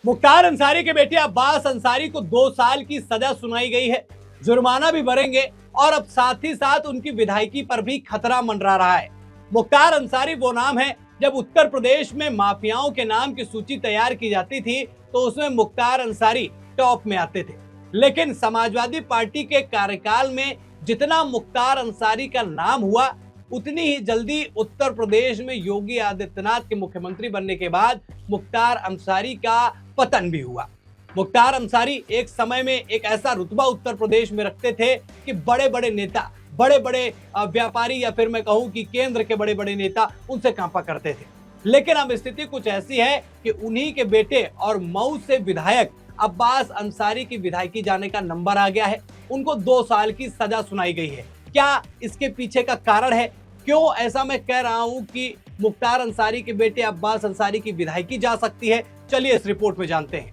मुख्तार अंसारी के बेटे अब्बास अंसारी को 2 साल की सजा सुनाई गई है। जुर्माना भी भरेंगे और अब साथ ही साथ उनकी विधायकी पर भी खतरा मंडरा रहा है। मुख्तार अंसारी वो नाम है, जब उत्तर प्रदेश में माफियाओं के नाम की सूची तैयार की जाती थी तो उसमें मुख्तार अंसारी टॉप में आते थे। लेकिन समाजवादी पार्टी के कार्यकाल में जितना मुख्तार अंसारी का नाम हुआ, उतनी ही जल्दी उत्तर प्रदेश में योगी आदित्यनाथ के मुख्यमंत्री बनने के बाद मुख्तार अंसारी का पतन भी हुआ। मुख्तार अंसारी एक समय में एक ऐसा रुतबा उत्तर प्रदेश में रखते थे कि बड़े बड़े नेता, बड़े बड़े व्यापारी या फिर मैं कहूं कि केंद्र के बड़े बड़े नेता उनसे कांपा करते थे। लेकिन अब स्थिति कुछ ऐसी है कि उन्हीं के बेटे और मऊ से विधायक अब्बास अंसारी की विधायकी जाने का नंबर आ गया है। उनको 2 साल की सजा सुनाई गई है। क्या इसके पीछे का कारण है? क्यों ऐसा मैं कह रहा हूं कि मुख्तार अंसारी के बेटे अब्बास अंसारी की विधायकी जा सकती है? चलिए इस रिपोर्ट में जानते हैं।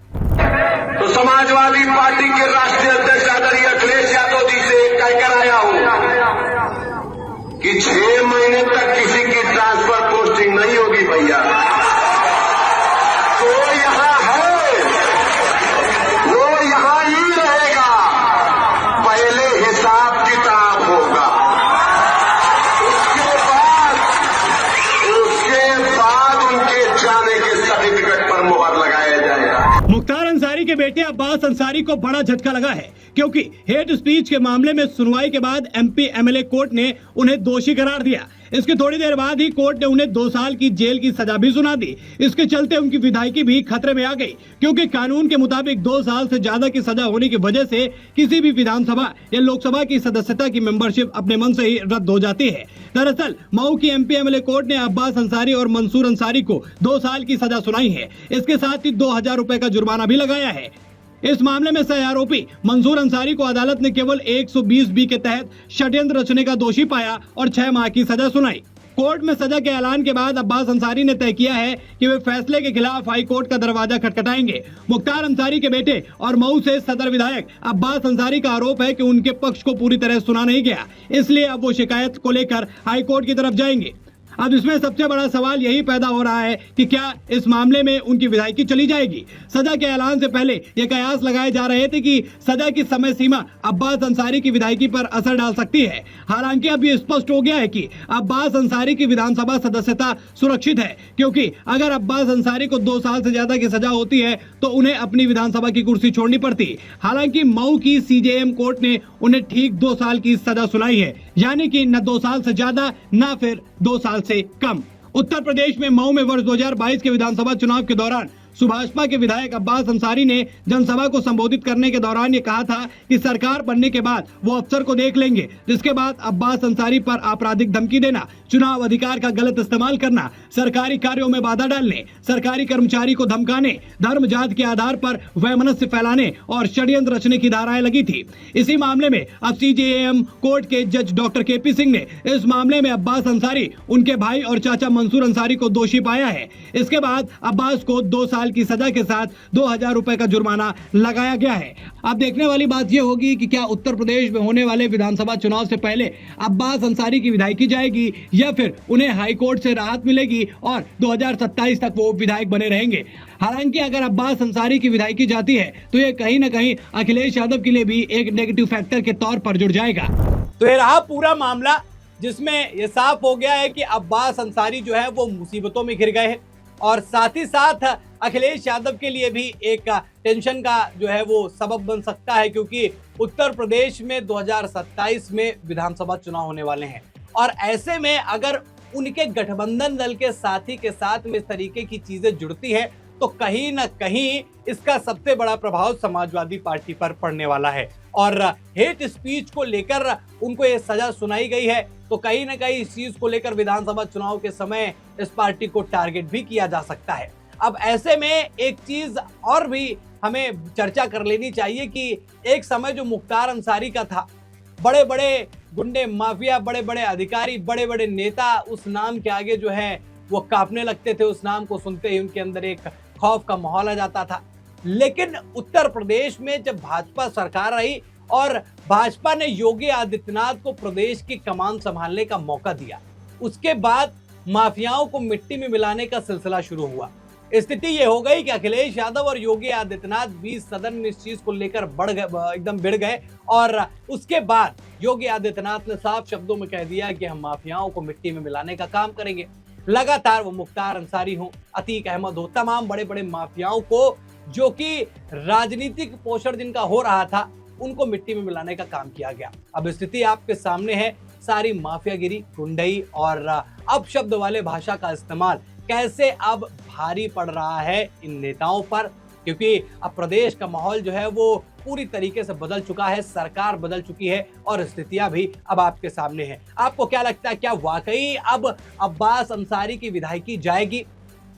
तो समाजवादी पार्टी के राष्ट्रीय अध्यक्ष आदरणीय अखिलेश यादव जी से कहकर आया हूं कि 6 महीने तक किसी की ट्रांसफर पोस्टिंग नहीं होगी भैया। तो यहां है, वो यहां ही रहेगा। पहले हिसाब किताब होगा, उसके बाद उनके जाने के सर्टिफिकेट पर मुहर लगाया जाएगा। मुख्तार अंसारी के बेटे अब्बास अंसारी को बड़ा झटका लगा है, क्योंकि हेट स्पीच के मामले में सुनवाई के बाद एमपी एमएलए कोर्ट ने उन्हें दोषी करार दिया। इसके थोड़ी देर बाद ही कोर्ट ने उन्हें 2 साल की जेल की सजा भी सुना दी। इसके चलते उनकी विधायकी भी खतरे में आ गई, क्योंकि कानून के मुताबिक 2 साल से ज्यादा की सजा होने की वजह से किसी भी विधानसभा या लोकसभा की सदस्यता की मेंबरशिप अपने मन से ही रद्द हो जाती है। दरअसल मऊ की एमपी एमएलए कोर्ट ने अब्बास अंसारी और मंसूर अंसारी को 2 साल की सजा सुनाई है। इसके साथ ही 2000 रुपए का जुर्माना भी लगाया है। इस मामले में सह आरोपी मंसूर अंसारी को अदालत ने केवल 120B के तहत षड्यंत्र रचने का दोषी पाया और 6 माह की सजा सुनाई। कोर्ट में सजा के ऐलान के बाद अब्बास अंसारी ने तय किया है कि वे फैसले के खिलाफ हाई कोर्ट का दरवाजा खटखटाएंगे। मुख्तार अंसारी के बेटे और मऊ से सदर विधायक अब्बास अंसारी का आरोप है कि उनके पक्ष को पूरी तरह सुना नहीं गया, इसलिए अब वो शिकायत को लेकर हाई कोर्ट की तरफ जाएंगे। अब इसमें सबसे बड़ा सवाल यही पैदा हो रहा है कि क्या इस मामले में उनकी विधायकी चली जाएगी? सजा के ऐलान से पहले ये कयास लगाए जा रहे थे कि सजा की समय सीमा अब्बास अंसारी की विधायकी पर असर डाल सकती है। हालांकि अब ये स्पष्ट हो गया है कि अब्बास अंसारी की विधानसभा सदस्यता सुरक्षित है, क्योंकि अगर अब्बास अंसारी को 2 साल से ज्यादा की सजा होती है तो उन्हें अपनी विधानसभा की कुर्सी छोड़नी पड़ती। हालांकि मऊ की सीजेएम कोर्ट ने उन्हें ठीक 2 साल की सजा सुनाई है, यानी कि न 2 साल से ज्यादा न फिर 2 साल से कम। उत्तर प्रदेश में मऊ में वर्ष 2022 के विधानसभा चुनाव के दौरान सुभाषपा के विधायक अब्बास अंसारी ने जनसभा को संबोधित करने के दौरान ये कहा था कि सरकार बनने के बाद वो अफसर को देख लेंगे, जिसके बाद अब्बास अंसारी पर आपराधिक धमकी देना, चुनाव अधिकार का गलत इस्तेमाल करना, सरकारी कार्यों में बाधा डालने, सरकारी कर्मचारी को धमकाने, धर्म जात के आधार पर वैमनस्य फैलाने और षड्यंत्र रचने की धाराएं लगी थी। इसी मामले में अब सीजेएम कोर्ट के जज डॉक्टर केपी सिंह ने इस मामले में अब्बास अंसारी, उनके भाई और चाचा मंसूर अंसारी को दोषी पाया है। इसके बाद अब्बास को 2 साल की सजा के साथ 2000 रुपए का जुर्माना लगाया गया है। अब देखने वाली बात यह होगी कि क्या उत्तर प्रदेश में होने वाले विधानसभा चुनाव से पहले अब्बास अंसारी की विधायकी जाएगी या फिर उन्हें हाई कोर्ट से राहत मिलेगी और 2027 तक वो विधायक बने रहेंगे। हालांकि अगर अब्बास अंसारी की विधायकी जाती है तो ये कहीं ना कहीं अखिलेश यादव के लिए भी एक नेगेटिव फैक्टर के तौर पर जुड़ जाएगा। तो ये रहा पूरा मामला, जिसमें ये साफ हो गया है कि अब्बास अंसारी जो है वो मुसीबतों में घिर गए हैं और साथ ही साथ अखिलेश यादव के लिए भी एक टेंशन का जो है वो सबब बन सकता है, क्योंकि उत्तर प्रदेश में 2027 में विधानसभा चुनाव होने वाले हैं और ऐसे में अगर उनके गठबंधन दल के साथी के साथ में इस तरीके की चीजें जुड़ती है तो कहीं ना कहीं इसका सबसे बड़ा प्रभाव समाजवादी पार्टी पर पड़ने वाला है। और हेट स्पीच को लेकर उनको ये सजा सुनाई गई है तो कहीं ना कहीं इस चीज को लेकर विधानसभा चुनाव के समय इस पार्टी को टारगेट भी किया जा सकता है। अब ऐसे में एक चीज और भी हमें चर्चा कर लेनी चाहिए कि एक समय जो मुख्तार अंसारी का था, बड़े बड़े गुंडे माफिया, बड़े बड़े अधिकारी, बड़े बड़े नेता उस नाम के आगे जो है वो कांपने लगते थे। उस नाम को सुनते ही उनके अंदर एक खौफ का माहौल आ जाता था। लेकिन उत्तर प्रदेश में जब भाजपा सरकार रही और भाजपा ने योगी आदित्यनाथ को प्रदेश की कमान संभालने का मौका दिया, उसके बाद माफियाओं को मिट्टी में मिलाने का सिलसिला शुरू हुआ। स्थिति ये हो गई कि अखिलेश यादव और योगी आदित्यनाथ भी सदन में इस चीज को लेकर बढ़ गए, एकदम भिड़ गए। और उसके बाद योगी आदित्यनाथ ने साफ शब्दों में कह दिया कि हम माफियाओं को मिट्टी में मिलाने का काम करेंगे। लगातार वो मुख्तार अंसारी हो, अतीक अहमद हो, तमाम बड़े बड़े माफियाओं को जो कि राजनीतिक पोषण जिनका हो रहा था, उनको मिट्टी में मिलाने का काम किया गया। अब स्थिति आपके सामने है, सारी माफियागिरी, गुंडई और अपशब्द वाले भाषा का इस्तेमाल कैसे अब भारी पड़ रहा है इन नेताओं पर, क्योंकि अब प्रदेश का माहौल जो है वो पूरी तरीके से बदल चुका है, सरकार बदल चुकी है और स्थितियां भी अब आपके सामने हैं। आपको क्या लगता है, क्या वाकई अब अब्बास अंसारी की विधायकी जाएगी?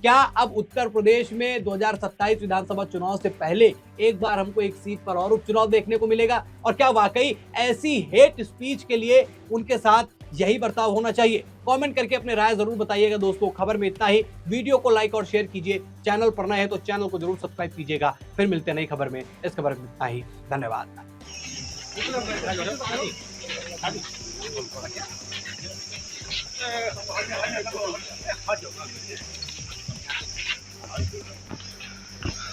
क्या अब उत्तर प्रदेश में 2027 विधानसभा चुनाव से पहले एक बार हमको एक सीट पर और उपचुनाव देखने को मिलेगा? और क्या वाकई ऐसी हेट स्पीच के लिए उनके साथ यही बर्ताव होना चाहिए? कमेंट करके अपने राय जरूर बताइएगा दोस्तों। खबर में इतना ही। वीडियो को लाइक और शेयर कीजिए। चैनल पर नए हैं तो चैनल को जरूर सब्सक्राइब कीजिएगा। फिर मिलते हैं नई खबर में। इस खबर में इतना ही। धन्यवाद।